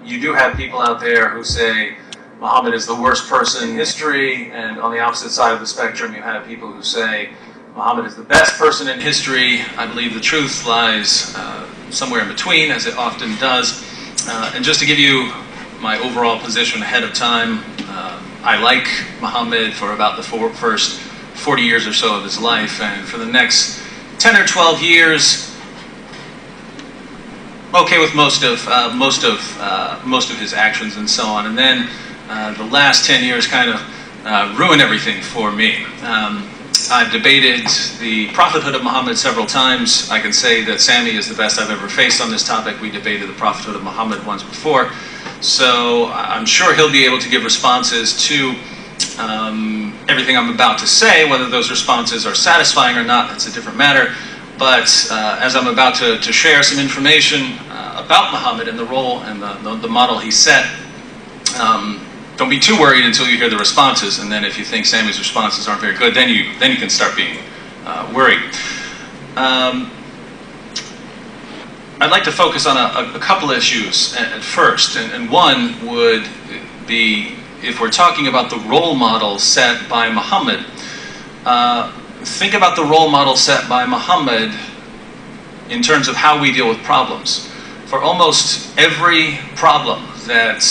You do have people out there who say Muhammad is the worst person in history, and on the opposite side of the spectrum you have people who say Muhammad is the best person in history. I believe the truth lies somewhere in between, as it often does. And just to give you my overall position ahead of time, I like Muhammad for about the first 40 years or so of his life, and for the next 10 or 12 years, okay with most of his actions and so on. And then the last 10 years kind of ruined everything for me. I've debated the prophethood of Muhammad several times. I can say that Sami is the best I've ever faced on this topic. We debated the prophethood of Muhammad once before. So I'm sure he'll be able to give responses to everything I'm about to say. Whether those responses are satisfying or not, that's a different matter. But as I'm about to share some information about Muhammad and the role and the model he set, don't be too worried until you hear the responses. And then if you think Sami's responses aren't very good, then you can start being worried. I'd like to focus on a couple issues at first, and one would be, if we're talking about the role model set by Muhammad, think about the role model set by Muhammad in terms of how we deal with problems. For almost every problem that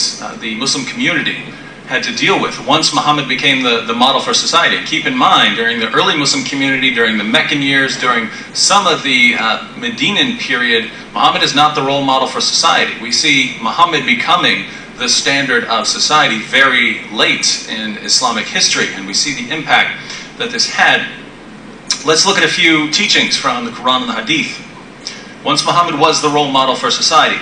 the Muslim community had to deal with, once Muhammad became the model for society. And keep in mind, during the early Muslim community, during the Meccan years, during some of the Medinan period, Muhammad is not the role model for society. We see Muhammad becoming the standard of society very late in Islamic history, and we see the impact that this had. Let's look at a few teachings from the Quran and the Hadith. Once Muhammad was the role model for society.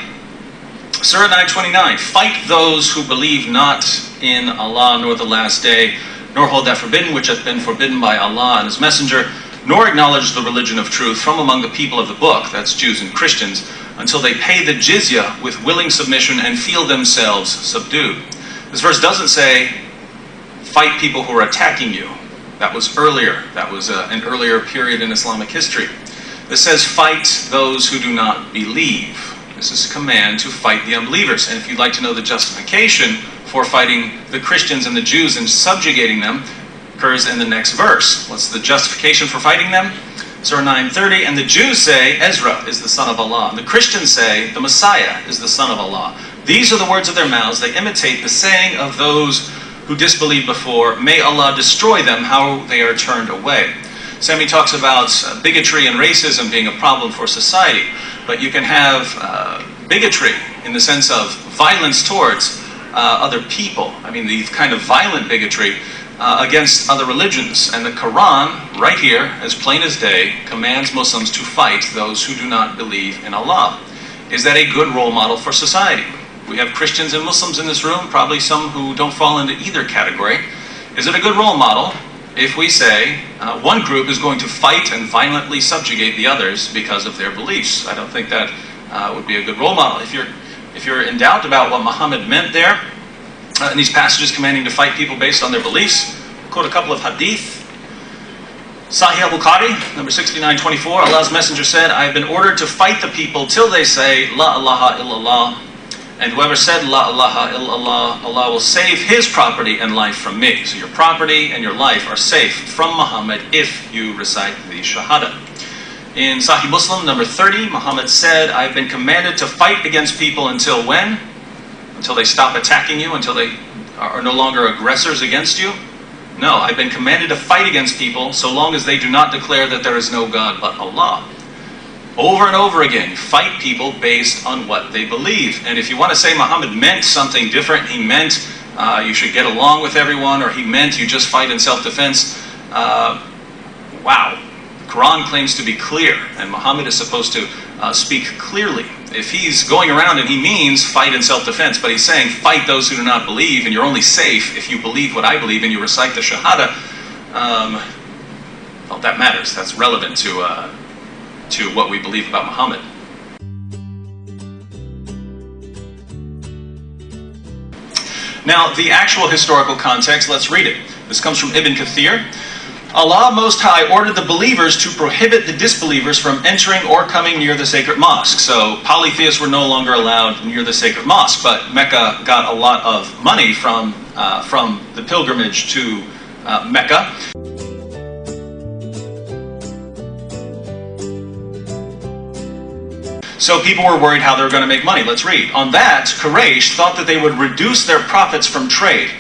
Surah 929, fight those who believe not in Allah nor the last day, nor hold that forbidden which hath been forbidden by Allah and His Messenger, nor acknowledge the religion of truth from among the people of the book, that's Jews and Christians, until they pay the jizya with willing submission and feel themselves subdued. This verse doesn't say, fight people who are attacking you. That was earlier. That was an earlier period in Islamic history. This says, fight those who do not believe. This is a command to fight the unbelievers. And if you'd like to know the justification for fighting the Christians and the Jews and subjugating them, occurs in the next verse. What's the justification for fighting them? Surah 9:30, and the Jews say, Ezra is the son of Allah. And the Christians say, the Messiah is the son of Allah. These are the words of their mouths. They imitate the saying of those who disbelieved before. May Allah destroy them, how they are turned away. Sami talks about bigotry and racism being a problem for society. But you can have bigotry in the sense of violence towards other people. I mean, the kind of violent bigotry against other religions. And the Quran, right here, as plain as day, commands Muslims to fight those who do not believe in Allah. Is that a good role model for society? We have Christians and Muslims in this room, probably some who don't fall into either category. Is it a good role model if we say one group is going to fight and violently subjugate the others because of their beliefs? I don't think that would be a good role model. If you're in doubt about what Muhammad meant there, in these passages commanding to fight people based on their beliefs, I'll quote a couple of hadith. Sahih al-Bukhari, number 6924, Allah's Messenger said, I have been ordered to fight the people till they say, La ilaha illallah. And whoever said, La ilaha illallah, Allah will save his property and life from me. So your property and your life are safe from Muhammad if you recite the Shahada. In Sahih Muslim, number 30, Muhammad said, I have been commanded to fight against people until when? Until they stop attacking you, until they are no longer aggressors against you? No, I've been commanded to fight against people so long as they do not declare that there is no God but Allah. Over and over again, fight people based on what they believe. And if you want to say Muhammad meant something different, he meant you should get along with everyone, or he meant you just fight in self-defense, wow. The Quran claims to be clear, and Muhammad is supposed to speak clearly. If he's going around and he means fight in self-defense, but he's saying fight those who do not believe, and you're only safe if you believe what I believe and you recite the Shahada, well, that matters. That's relevant to what we believe about Muhammad. Now, the actual historical context, let's read it. This comes from Ibn Kathir. Allah Most High ordered the believers to prohibit the disbelievers from entering or coming near the sacred mosque. So polytheists were no longer allowed near the sacred mosque, but Mecca got a lot of money from the pilgrimage to Mecca. So people were worried how they were going to make money. Let's read. On that, Quraysh thought that they would reduce their profits from trade.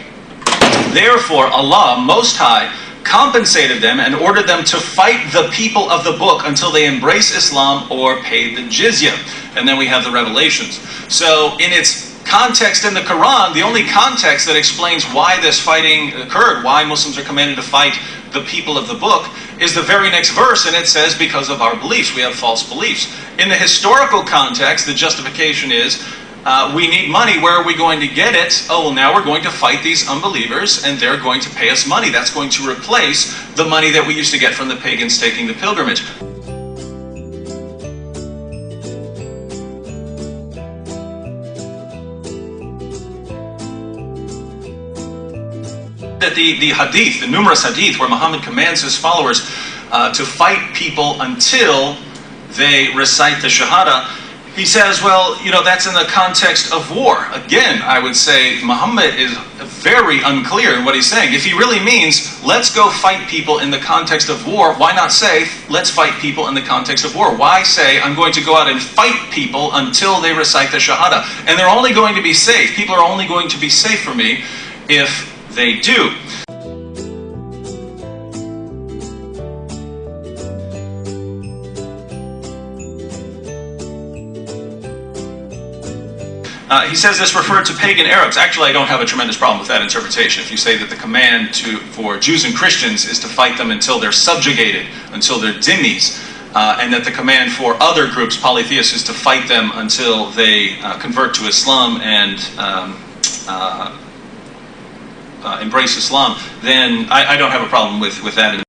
Therefore, Allah Most High compensated them and ordered them to fight the people of the book until they embrace Islam or pay the jizya. And then we have the revelations. So in its context in the Quran, the only context that explains why this fighting occurred, why Muslims are commanded to fight the people of the book, is the very next verse, and it says, because of our beliefs, we have false beliefs. In the historical context, the justification is, we need money, where are we going to get it? Oh, well, now we're going to fight these unbelievers, and they're going to pay us money. That's going to replace the money that we used to get from the pagans taking the pilgrimage. That the hadith, the numerous hadith, where Muhammad commands his followers to fight people until they recite the Shahada, he says, well, you know, that's in the context of war. Again, I would say Muhammad is very unclear in what he's saying. If he really means, let's go fight people in the context of war, why not say, let's fight people in the context of war? Why say, I'm going to go out and fight people until they recite the Shahada? And they're only going to be safe. People are only going to be safe for me if they do. He says this referred to pagan Arabs. Actually, I don't have a tremendous problem with that interpretation. If you say that the command for Jews and Christians is to fight them until they're subjugated, until they're dhimmis, and that the command for other groups, polytheists, is to fight them until they convert to Islam and embrace Islam, then I don't have a problem with that.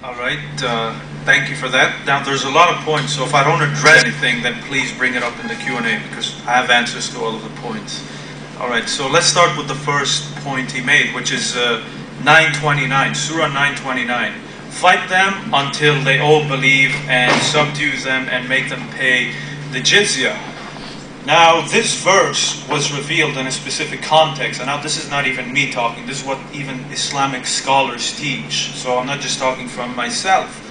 Alright, thank you for that. Now there's a lot of points, so if I don't address anything, then please bring it up in the Q&A, because I have answers to all of the points. Alright, so let's start with the first point he made, which is 929, Surah 929. Fight them until they all believe, and subdue them and make them pay the jizya. Now this verse was revealed in a specific context, and now this is not even me talking, this is what even Islamic scholars teach, so I'm not just talking from myself.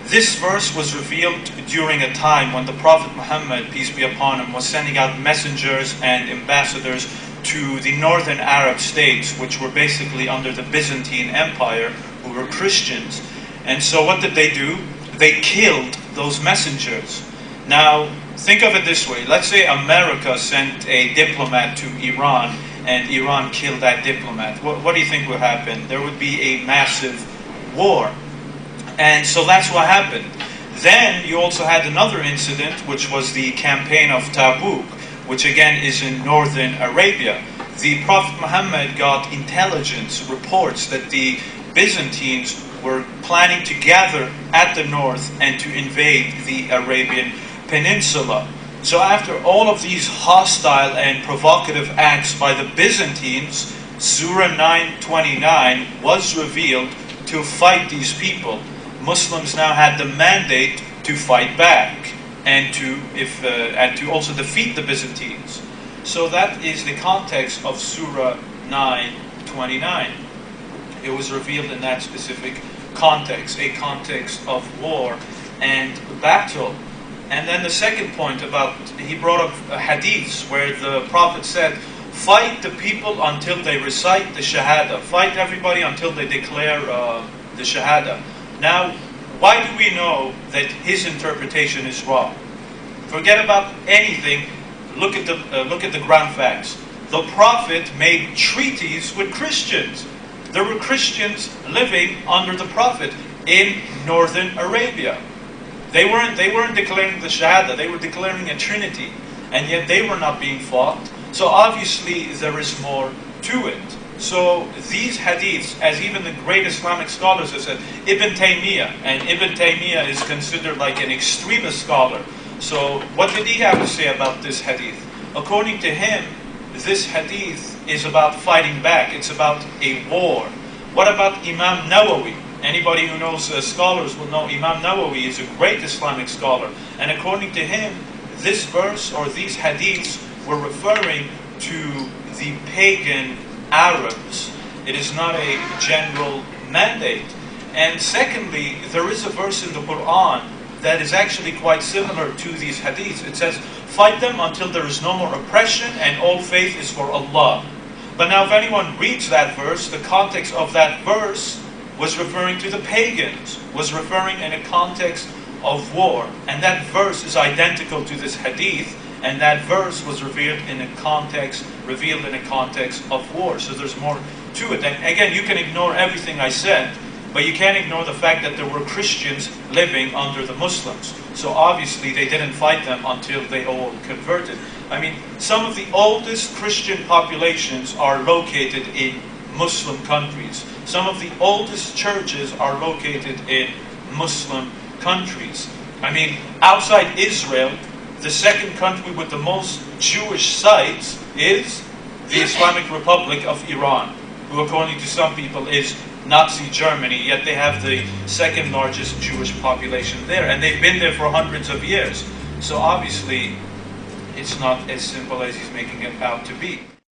This verse was revealed during a time when the Prophet Muhammad, peace be upon him, was sending out messengers and ambassadors to the northern Arab states, which were basically under the Byzantine Empire, who were Christians. And so what did they do? They killed those messengers. Now, think of it this way. Let's say America sent a diplomat to Iran, and Iran killed that diplomat. What do you think would happen? There would be a massive war. And so that's what happened. Then you also had another incident, which was the campaign of Tabuk, which again is in northern Arabia. The Prophet Muhammad got intelligence reports that the Byzantines were planning to gather at the north and to invade the Arabian Peninsula. So after all of these hostile and provocative acts by the Byzantines, Surah 9:29 was revealed to fight these people. Muslims now had the mandate to fight back and to also defeat the Byzantines. So that is the context of Surah 9:29. It was revealed in that specific context, a context of war and battle. And then the second point about, he brought up hadiths where the Prophet said, fight the people until they recite the Shahada. Fight everybody until they declare the Shahada. Now, why do we know that his interpretation is wrong? Forget about anything. Look at the ground facts. The Prophet made treaties with Christians. There were Christians living under the Prophet in northern Arabia. They weren't declaring the Shahada. They were declaring a Trinity, and yet they were not being fought. So obviously there is more to it. So these hadiths, as even the great Islamic scholars have said, Ibn Taymiyyah, and Ibn Taymiyyah is considered like an extremist scholar. So what did he have to say about this hadith? According to him, this hadith is about fighting back. It's about a war. What about Imam Nawawi? Anybody who knows scholars will know Imam Nawawi is a great Islamic scholar. And according to him, this verse or these hadiths were referring to the pagan Arabs. It is not a general mandate. And secondly, there is a verse in the Quran that is actually quite similar to these hadiths. It says, fight them until there is no more oppression and all faith is for Allah. But now if anyone reads that verse, the context of that verse was referring to the pagans, was referring in a context of war. And that verse is identical to this hadith, and that verse was revealed in a context of war. So there's more to it. And again, you can ignore everything I said, but you can't ignore the fact that there were Christians living under the Muslims. So obviously they didn't fight them until they all converted. I mean, some of the oldest Christian populations are located in Muslim countries. Some of the oldest churches are located in Muslim countries. I mean, outside Israel, the second country with the most Jewish sites is the Islamic Republic of Iran, who according to some people is Nazi Germany, yet they have the second largest Jewish population there, and they've been there for hundreds of years. So obviously, it's not as simple as he's making it out to be.